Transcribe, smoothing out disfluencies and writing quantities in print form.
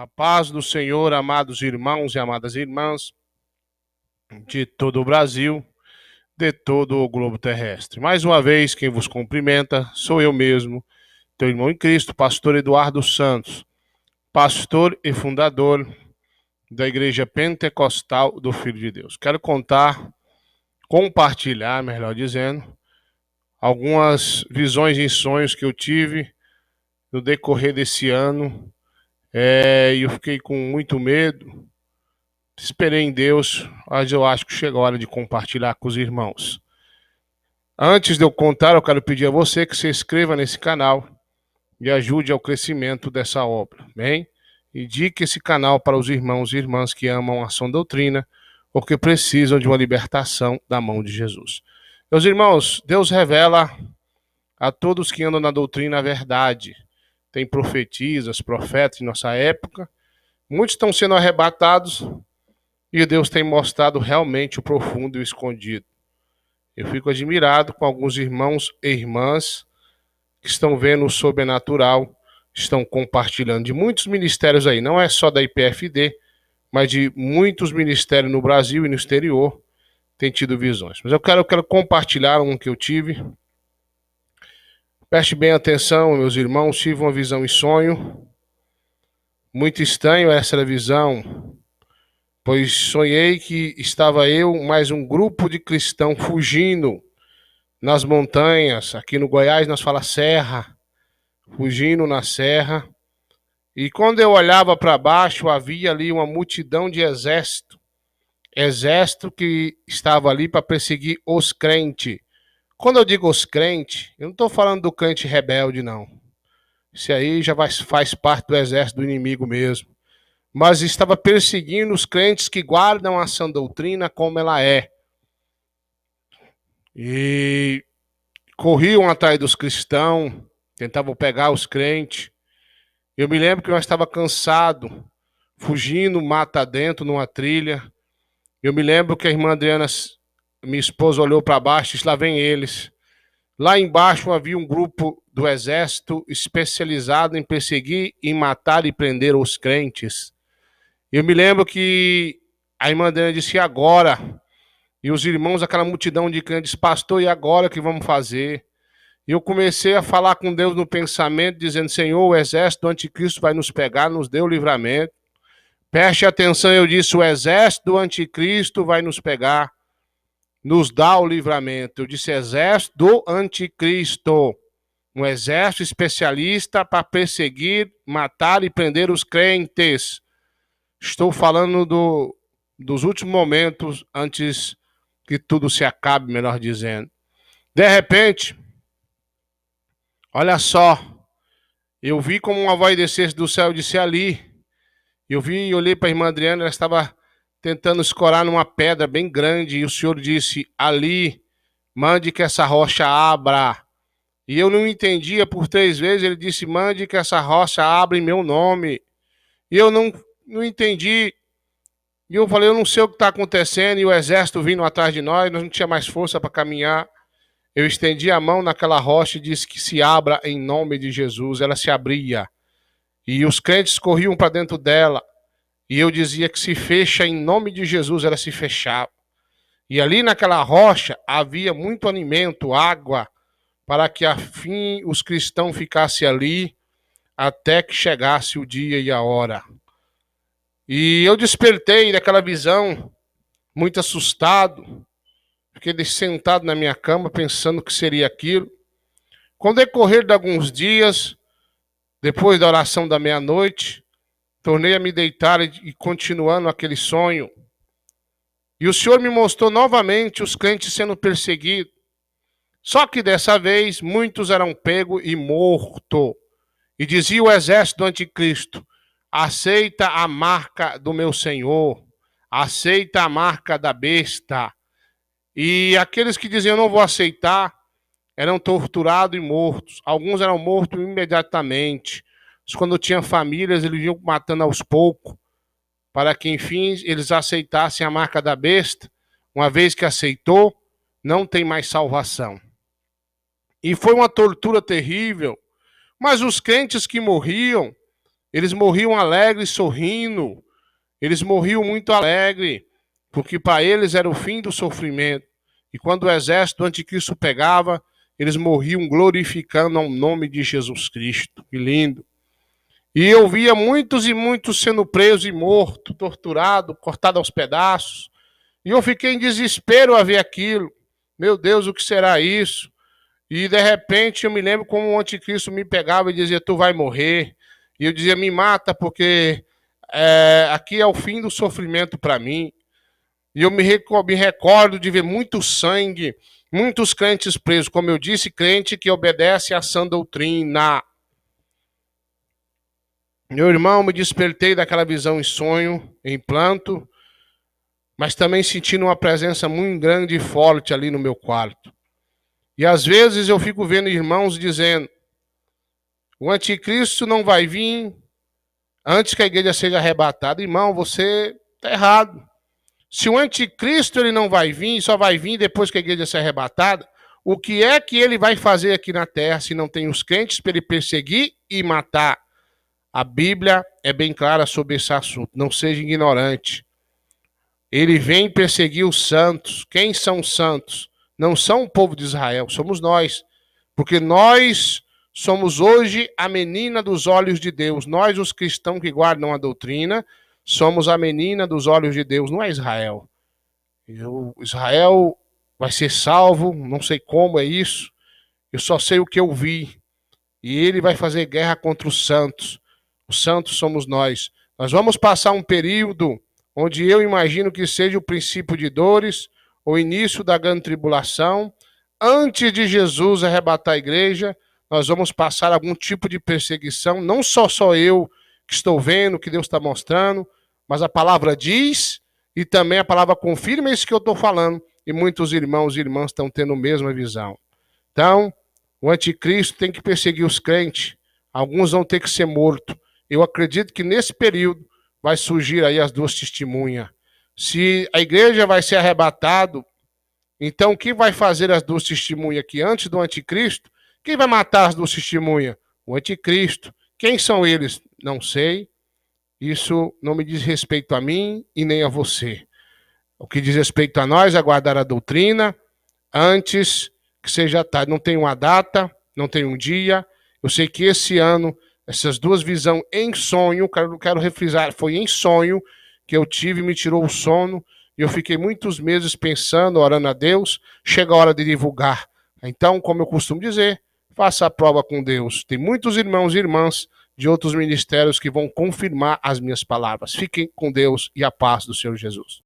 A paz do Senhor, amados irmãos e amadas irmãs de todo o Brasil, de todo o globo terrestre. Mais uma vez, quem vos cumprimenta sou eu mesmo, teu irmão em Cristo, pastor Eduardo Santos, pastor e fundador da Igreja Pentecostal do Filho de Deus. Quero compartilhar, melhor dizendo, algumas visões e sonhos que eu tive no decorrer desse ano. E eu fiquei com muito medo. Esperei em Deus, mas eu acho que chegou a hora de compartilhar com os irmãos. Antes de eu contar, eu quero pedir a você que se inscreva nesse canal e ajude ao crescimento dessa obra, bem? Indique esse canal para os irmãos e irmãs que amam a sã doutrina ou que precisam de uma libertação da mão de Jesus. Meus irmãos, Deus revela a todos que andam na doutrina a verdade. Tem profetisas, profetas em nossa época. Muitos estão sendo arrebatados e Deus tem mostrado realmente o profundo e o escondido. Eu fico admirado com alguns irmãos e irmãs que estão vendo o sobrenatural, estão compartilhando de muitos ministérios aí, não é só da IPFD, mas de muitos ministérios no Brasil e no exterior, tem tido visões. Mas eu quero compartilhar um que eu tive. Preste bem atenção, meus irmãos, tive uma visão em sonho. Muito estranho essa visão, pois sonhei que estava eu, mais um grupo de cristãos fugindo nas montanhas. Aqui no Goiás nós fala serra, fugindo na serra. E quando eu olhava para baixo, havia ali uma multidão de exército que estava ali para perseguir os crentes. Quando eu digo os crentes, eu não estou falando do crente rebelde, não. Isso aí já faz parte do exército do inimigo mesmo. Mas estava perseguindo os crentes que guardam a sã doutrina como ela é. E corriam atrás dos cristãos, tentavam pegar os crentes. Eu me lembro que eu estava cansado, fugindo mata dentro numa trilha. Eu me lembro que a irmã Adriana, minha esposa, olhou para baixo e disse: lá vem eles. Lá embaixo havia um grupo do exército especializado em perseguir, em matar e prender os crentes. Eu me lembro que a irmã Adriana disse: e agora? E os irmãos, aquela multidão de crentes: pastor, e agora que vamos fazer? E eu comecei a falar com Deus no pensamento, dizendo: Senhor, o exército do anticristo vai nos pegar, nos dê o livramento. Preste atenção, eu disse: o exército do anticristo vai nos pegar, nos dá o livramento. Eu disse: exército do anticristo. Um exército especialista para perseguir, matar e prender os crentes. Estou falando dos últimos momentos antes que tudo se acabe, melhor dizendo. De repente, olha só, eu vi como uma voz descesse do céu e disse: ali. Eu vi e olhei para a irmã Adriana, ela estava tentando escorar numa pedra bem grande, e o Senhor disse: ali, mande que essa rocha abra. E eu não entendia, por 3 vezes ele disse: mande que essa rocha abra em meu nome. E eu não entendi. E eu falei: eu não sei o que está acontecendo, e o exército vindo atrás de nós não tinha mais força para caminhar. Eu estendi a mão naquela rocha e disse que se abra em nome de Jesus. Ela se abria. E os crentes corriam para dentro dela. E eu dizia que se fecha em nome de Jesus, ela se fechava. E ali naquela rocha havia muito alimento, água, para que afim os cristãos ficassem ali até que chegasse o dia e a hora. E eu despertei daquela visão, muito assustado. Fiquei sentado na minha cama pensando o que seria aquilo. Com o decorrer de alguns dias, depois da oração da meia-noite, tornei a me deitar e continuando aquele sonho. E o Senhor me mostrou novamente os crentes sendo perseguidos. Só que dessa vez, muitos eram pegos e mortos. E dizia o exército do anticristo: aceita a marca do meu Senhor. Aceita a marca da besta. E aqueles que diziam: não vou aceitar, eram torturados e mortos. Alguns eram mortos imediatamente. Quando tinham famílias, eles iam matando aos poucos, para que, enfim, eles aceitassem a marca da besta. Uma vez que aceitou, não tem mais salvação. E foi uma tortura terrível. Mas os crentes que morriam Eles morriam alegres, sorrindo. Eles morriam muito alegres, porque para eles era o fim do sofrimento. E quando o exército do anticristo pegava, eles morriam glorificando ao nome de Jesus Cristo. Que lindo. E eu via muitos e muitos sendo presos e mortos, torturados, cortados aos pedaços. E eu fiquei em desespero a ver aquilo. Meu Deus, o que será isso? E de repente eu me lembro como o anticristo me pegava e dizia, tu vai morrer. E eu dizia, me mata, porque aqui é o fim do sofrimento para mim. E eu me recordo de ver muito sangue, muitos crentes presos. Como eu disse, crente que obedece à sã doutrina. Meu irmão, me despertei daquela visão em sonho, em planto, mas também sentindo uma presença muito grande e forte ali no meu quarto. E às vezes eu fico vendo irmãos dizendo, o anticristo não vai vir antes que a igreja seja arrebatada. Irmão, você está errado. Se o anticristo ele não vai vir, só vai vir depois que a igreja ser arrebatada, o que é que ele vai fazer aqui na terra se não tem os crentes para ele perseguir e matar? A Bíblia é bem clara sobre esse assunto. Não seja ignorante. Ele vem perseguir os santos. Quem são os santos? Não são o povo de Israel, somos nós. Porque nós somos hoje a menina dos olhos de Deus. Nós, os cristãos que guardam a doutrina, somos a menina dos olhos de Deus, não é Israel. Israel vai ser salvo, não sei como é isso. Eu só sei o que eu vi. E ele vai fazer guerra contra os santos. Os santos somos nós. Nós vamos passar um período onde eu imagino que seja o princípio de dores, o início da grande tribulação. Antes de Jesus arrebatar a igreja, nós vamos passar algum tipo de perseguição. Não só eu que estou vendo, que Deus está mostrando, mas a palavra diz e também a palavra confirma isso que eu estou falando. E muitos irmãos e irmãs estão tendo a mesma visão. Então, o anticristo tem que perseguir os crentes. Alguns vão ter que ser mortos. Eu acredito que nesse período vai surgir aí as duas testemunhas. Se a igreja vai ser arrebatado, então quem vai fazer as duas testemunhas aqui antes do anticristo? Quem vai matar as duas testemunhas? O anticristo. Quem são eles? Não sei. Isso não me diz respeito a mim e nem a você. O que diz respeito a nós é guardar a doutrina antes que seja tarde. Não tem uma data, não tem um dia. Eu sei que esse ano, essas duas visões em sonho, quero refrisar, foi em sonho que eu tive, me tirou o sono, e eu fiquei muitos meses pensando, orando a Deus, chega a hora de divulgar. Então, como eu costumo dizer, faça a prova com Deus. Tem muitos irmãos e irmãs de outros ministérios que vão confirmar as minhas palavras. Fiquem com Deus e a paz do Senhor Jesus.